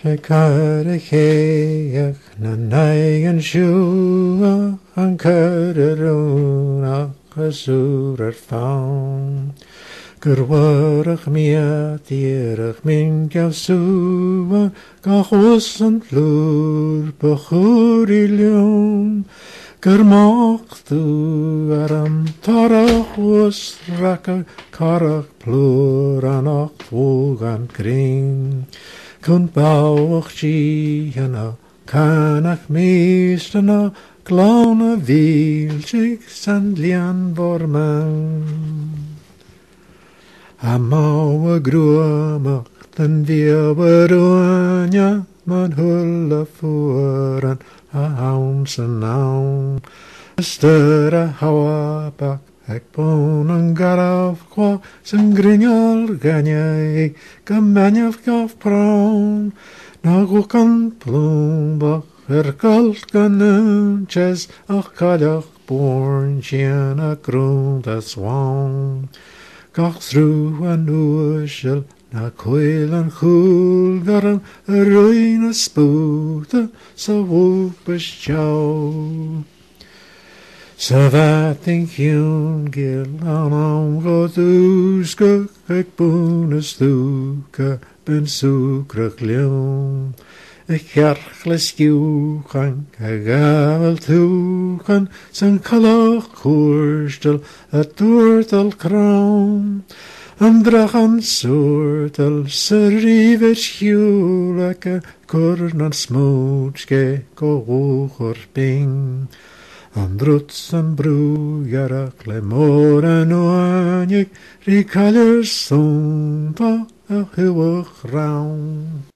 Shekaracheach na neigen shua an kererunach azur faun. Gerwarach mia dierach min gavsua gachus an flur bechuri lion. Germach du aram tarach was raka karach plur anach vog an kring. Kun bauach giana kanach meestana glauna wielchik san lian vorman. A maua gruamach den vieweruanja man hulla furan a haun san naun. Styr a hawa bak ek bon an garaf kwa san gringal ganyai gymaniaf gaf prawn. Na gwcan plwmbach galt gan ches ach kalach born sian a grwnd a swan. Gach thrw an uasil na coil an chwl garan a rwy'n a spwta sa wwbys jaw. Sa vatting hiwn gil an amgodwsga ag bwnas ddwca ben swgrach liwn. Y charchles giwchan a gafel twchan san calach chwrstel a dwrdal crawn. Andrach an swrdal sa rifes hiwl ac a cwrn an smwtge go wwch o'r bing. Andruts an brwgarach le mor an oanig ri cael yr swnfa a hywach rawn.